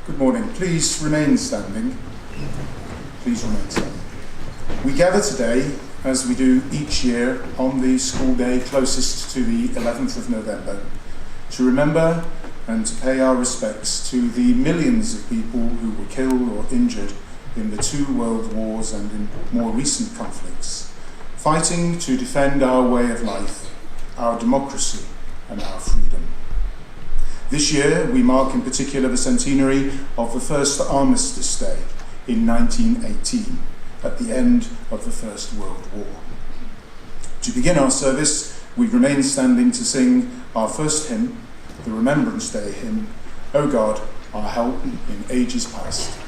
Good morning. Please remain standing. Please remain standing. We gather today, as we do each year, on the school day closest to the 11th of November, to remember and to pay our respects to the millions of people who were killed or injured in the two world wars and in more recent conflicts, fighting to defend our way of life, our democracy, and our freedom. This year, we mark in particular the centenary of the first Armistice Day in 1918, at the end of the First World War. To begin our service, we remain standing to sing our first hymn, the Remembrance Day hymn, O God, our help in ages past.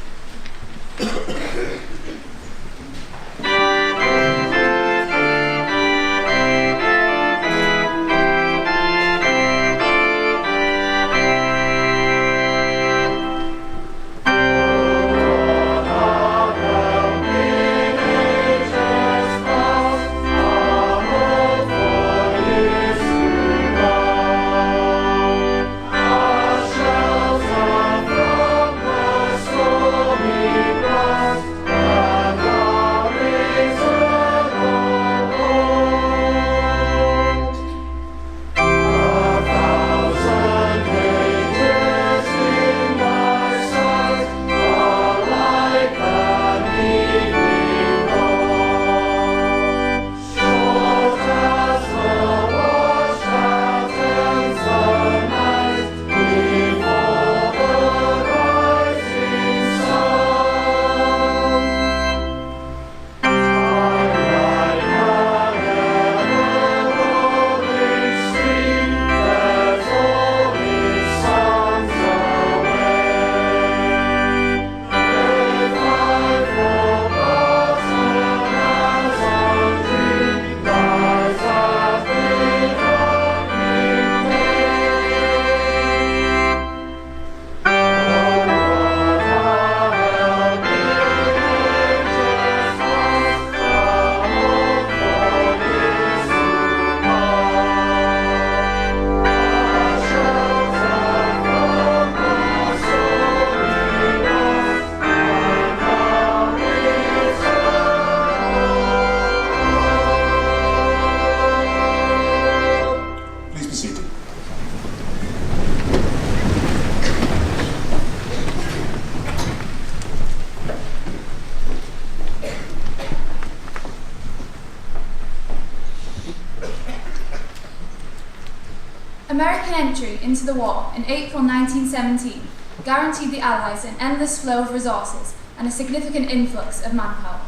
American entry into the war in April 1917 guaranteed the Allies an endless flow of resources and a significant influx of manpower.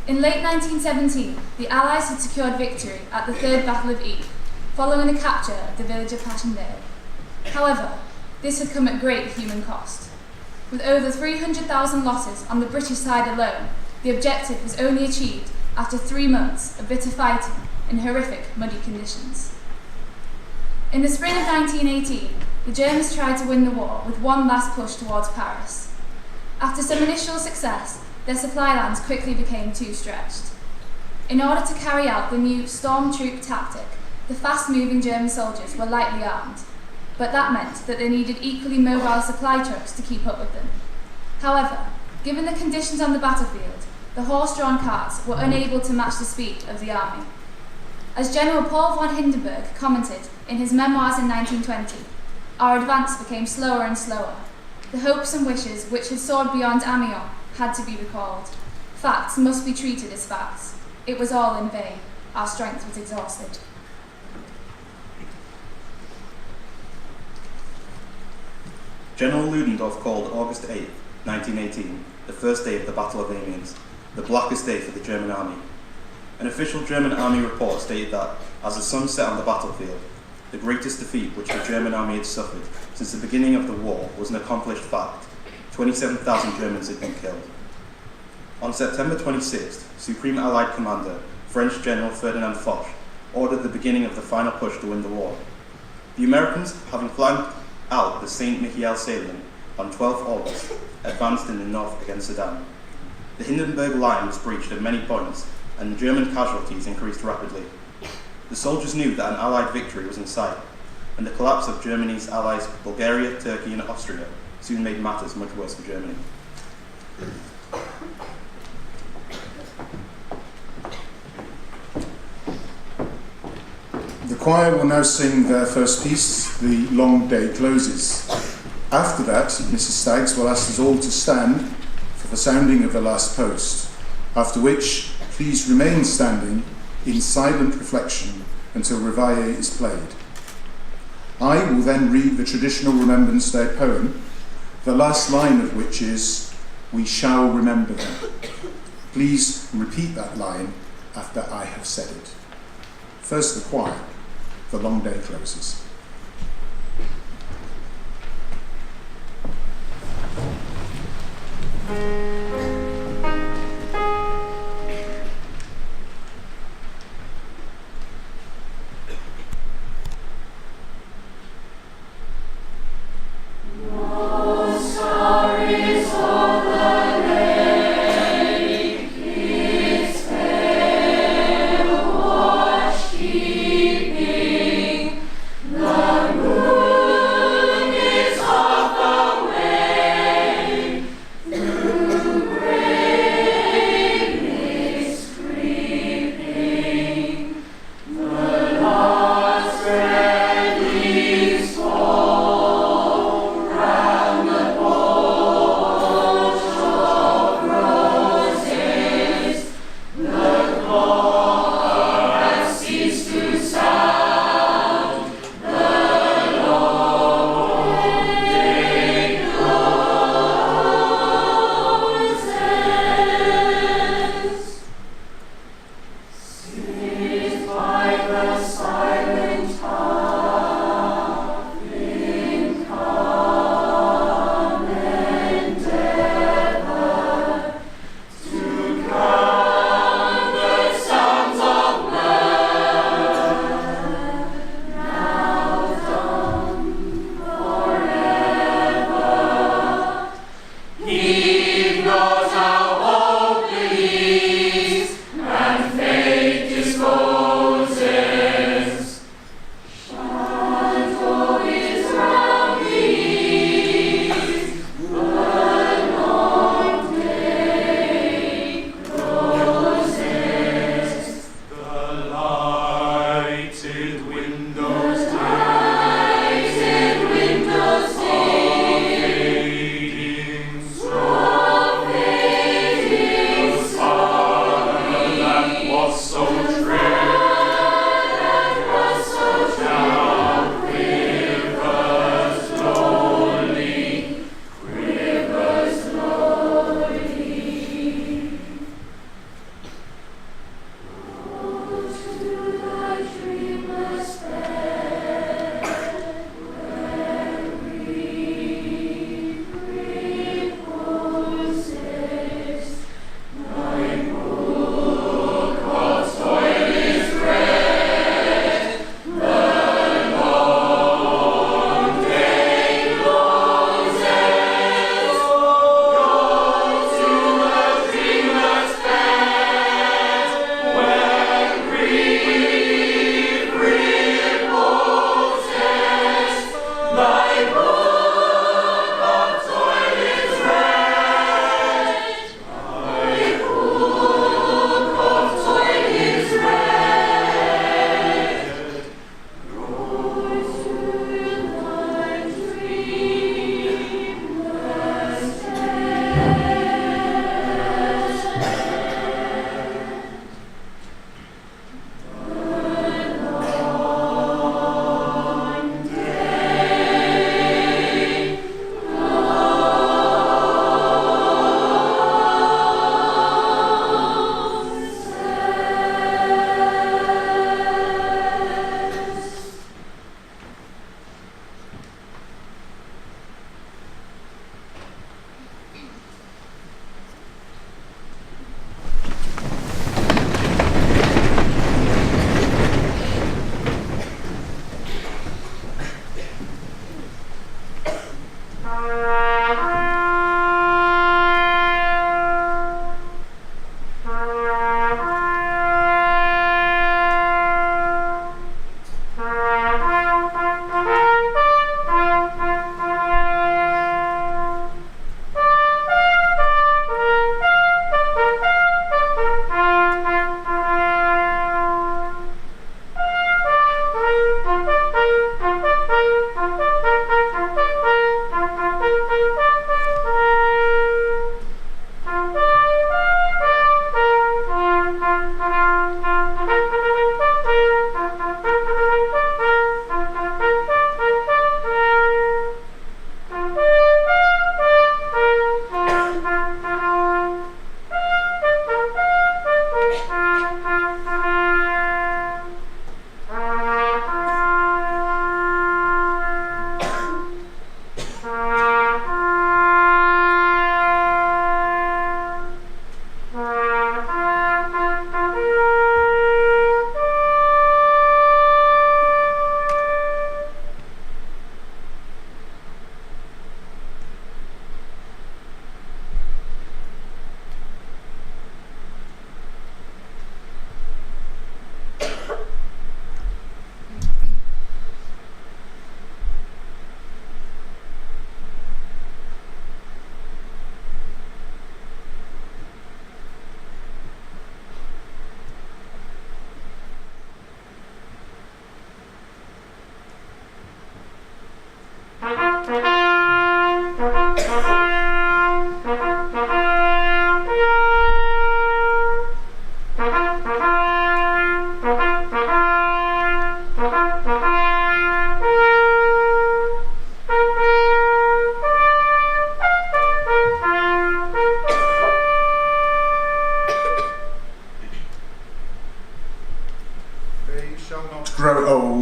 In late 1917, the Allies had secured victory at the Third Battle of Ypres, following the capture of the village of Passchendaele. However, this had come at great human cost. With over 300,000 losses on the British side alone, the objective was only achieved after 3 months of bitter fighting in horrific, muddy conditions. In the spring of 1918, the Germans tried to win the war with one last push towards Paris. After some initial success, their supply lines quickly became too stretched. In order to carry out the new storm troop tactic, the fast-moving German soldiers were lightly armed, but that meant that they needed equally mobile supply trucks to keep up with them. However, given the conditions on the battlefield, the horse-drawn carts were unable to match the speed of the army. As General Paul von Hindenburg commented in his memoirs in 1920, our advance became slower and slower. The hopes and wishes which had soared beyond Amiens had to be recalled. Facts must be treated as facts. It was all in vain. Our strength was exhausted. General Ludendorff called August 8, 1918, the first day of the Battle of Amiens, the blackest day for the German army. An official German army report stated that, as the sun set on the battlefield, the greatest defeat which the German army had suffered since the beginning of the war was an accomplished fact. 27,000 Germans had been killed. On September 26th, Supreme Allied Commander, French General Ferdinand Foch, ordered the beginning of the final push to win the war. The Americans, having flanked out the St. Mihiel salient on 12 August, advanced in the north against Sedan. The Hindenburg line was breached at many points, and German casualties increased rapidly. The soldiers knew that an Allied victory was in sight, and the collapse of Germany's allies Bulgaria, Turkey, and Austria soon made matters much worse for Germany. The choir will now sing their first piece, The Long Day Closes. After that, Mrs. Staggs will ask us all to stand for the sounding of the last post, after which please remain standing in silent reflection until Reveille is played. I will then read the traditional Remembrance Day poem, the last line of which is, "We shall remember them." Please repeat that line after I have said it. First the choir, The Long Day Closes. Dreamless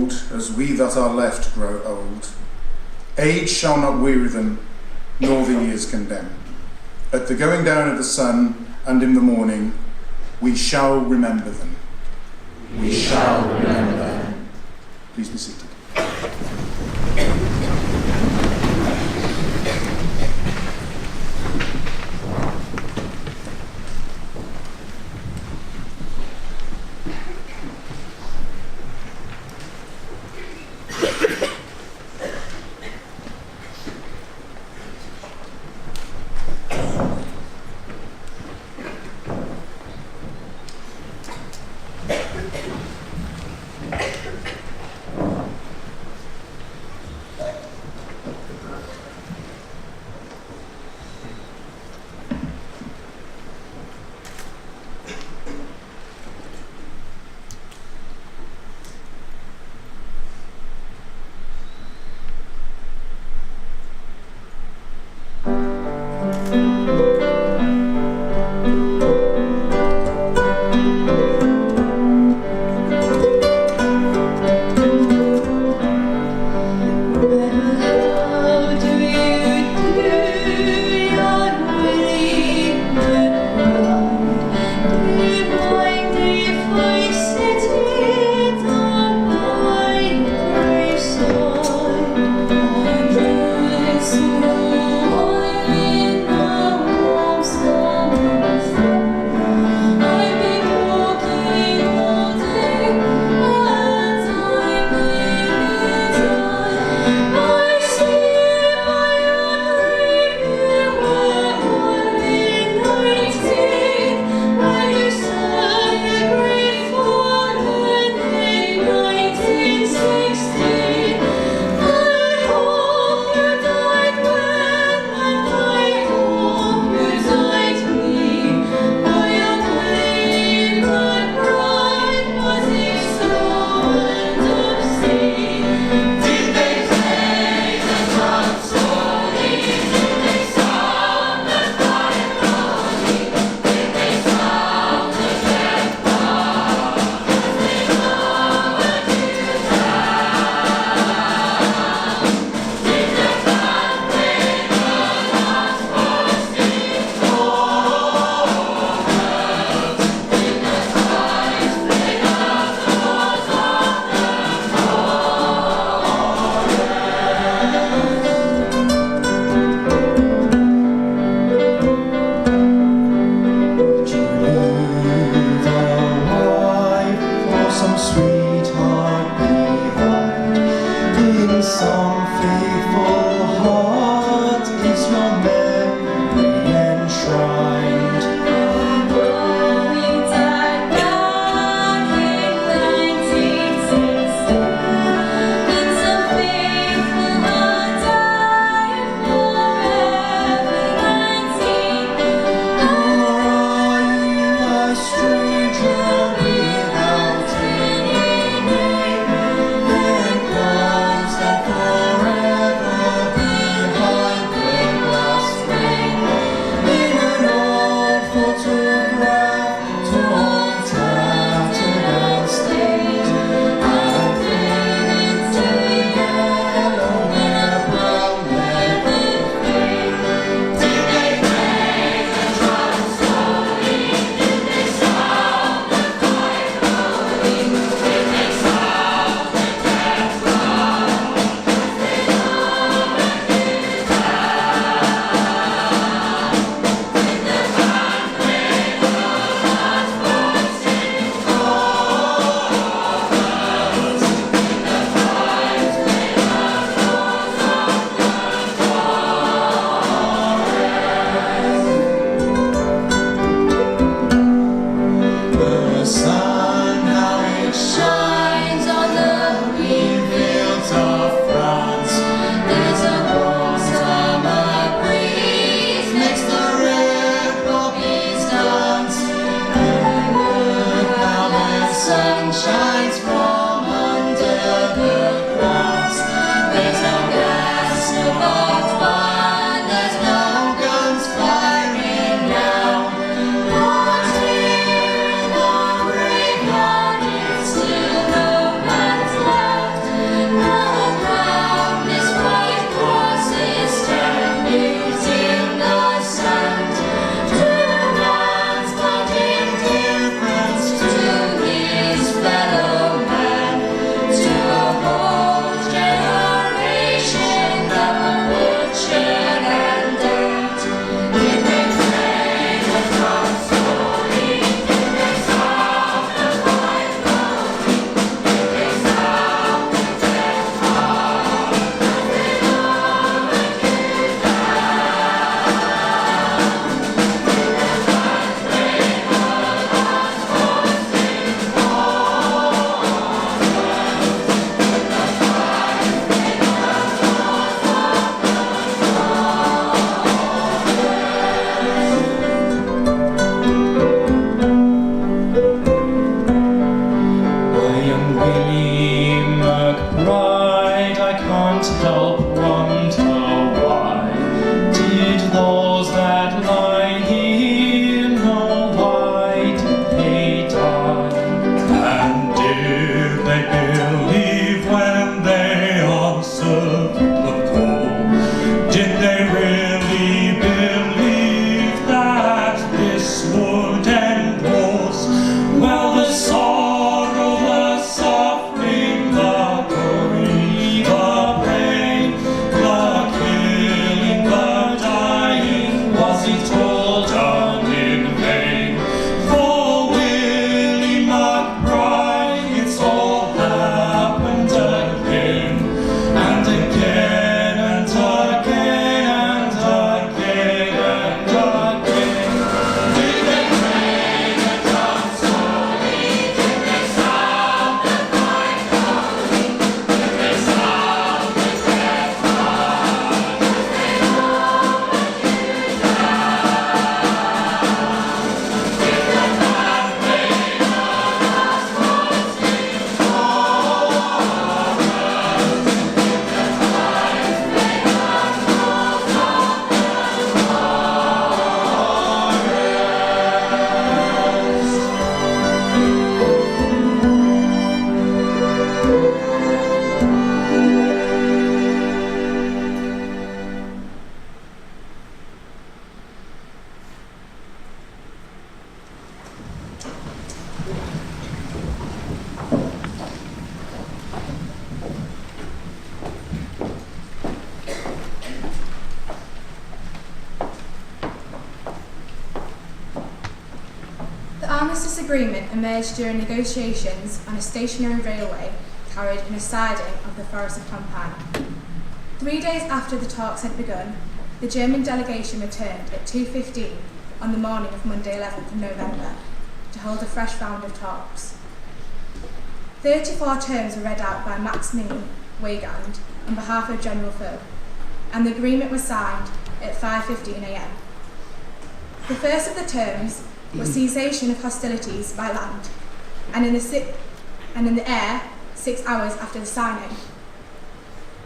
old, as we that are left grow old. Age shall not weary them, nor the years condemn. At the going down of the sun and in the morning, we shall remember them. We shall remember them. Please be seated. Forever armistice agreement emerged during negotiations on a stationary railway carried in a siding of the Forest of Campania. 3 days after the talks had begun, the German delegation returned at 2:15 on the morning of Monday 11th of November to hold a fresh round of talks. 34 terms were read out by Maximilian Weygand on behalf of General Foch, and the agreement was signed at 5:15 a.m. The first of the terms was cessation of hostilities by land, and in the air 6 hours after the signing.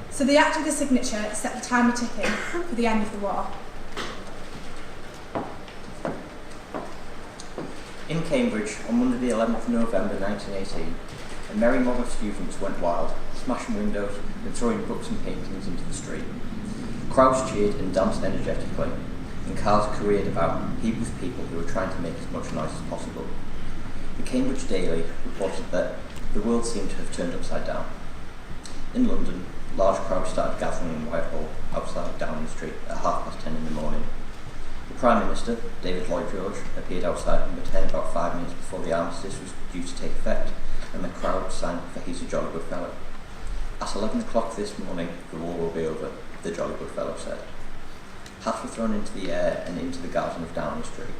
So the act of the signature set the timer ticking for the end of the war. In Cambridge, on Monday the 11th of November 1918, a merry mob of students went wild, smashing windows and throwing books and paintings into the street. Crowds cheered and danced energetically, and cars careered about, heaped with people who were trying to make as much noise as possible. The Cambridge Daily reported that the world seemed to have turned upside down. In London, large crowds started gathering in Whitehall, outside Downing Street, at 10:30 in the morning. The Prime Minister, David Lloyd George, appeared outside number 10 about 5 minutes before the armistice was due to take effect, and the crowd sang for He's a Jolly Good Fellow. At 11 o'clock this morning, the war will be over, the Jolly Good Fellow said. Hats were thrown into the air and into the garden of Downing Street.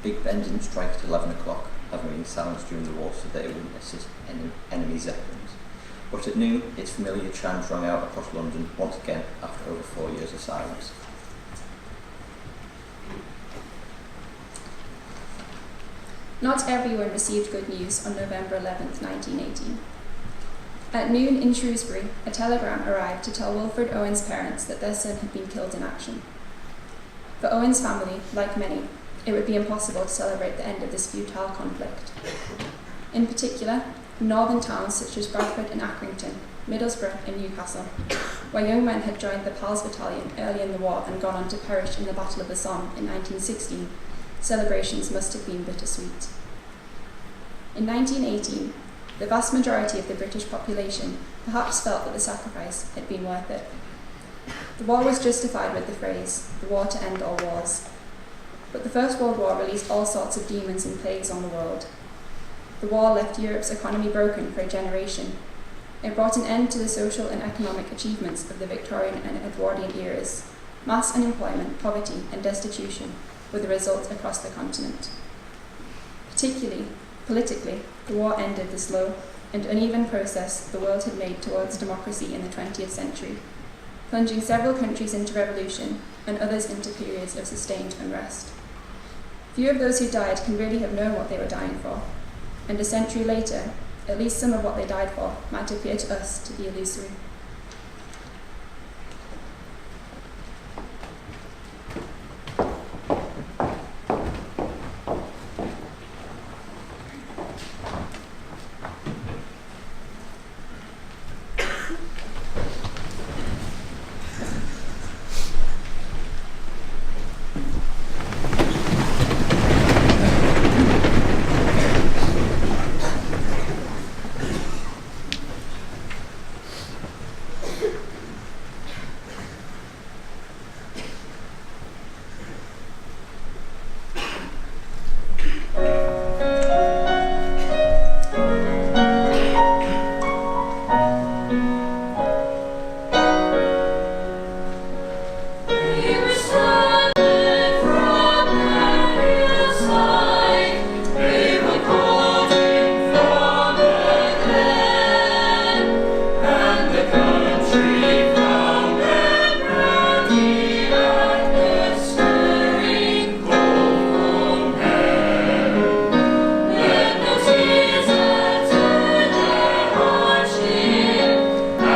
Big Ben didn't strike at 11 o'clock, having been silenced during the war so that it wouldn't assist enemy zeppelins. But at noon, its familiar chimes rang out across London once again after over 4 years of silence. Not everyone received good news on November 11th, 1918. At noon in Shrewsbury, a telegram arrived to tell Wilfred Owen's parents that their son had been killed in action. For Owen's family, like many, it would be impossible to celebrate the end of this futile conflict. In particular, northern towns such as Bradford and Accrington, Middlesbrough and Newcastle, where young men had joined the Pals Battalion early in the war and gone on to perish in the Battle of the Somme in 1916, celebrations must have been bittersweet. In 1918, the vast majority of the British population perhaps felt that the sacrifice had been worth it. The war was justified with the phrase, the war to end all wars. But the First World War released all sorts of demons and plagues on the world. The war left Europe's economy broken for a generation. It brought an end to the social and economic achievements of the Victorian and Edwardian eras. Mass unemployment, poverty, and destitution were the result across the continent. Particularly, politically, the war ended the slow and uneven process the world had made towards democracy in the 20th century, plunging several countries into revolution and others into periods of sustained unrest. Few of those who died can really have known what they were dying for, and a century later, at least some of what they died for might appear to us to be illusory. And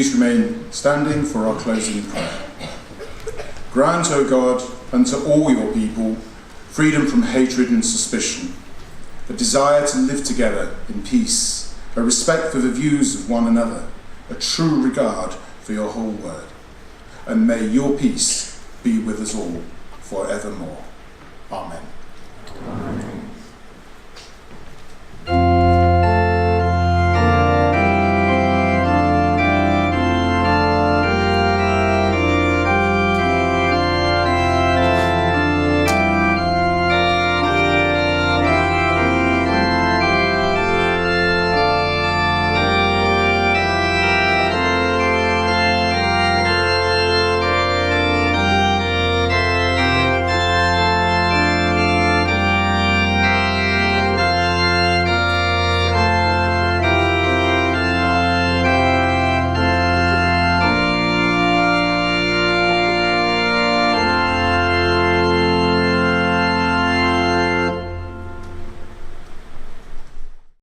Please remain standing for our closing prayer. Grant, O God, unto all your people freedom from hatred and suspicion, a desire to live together in peace, a respect for the views of one another, a true regard for your whole word. And may your peace be with us all forevermore. Amen.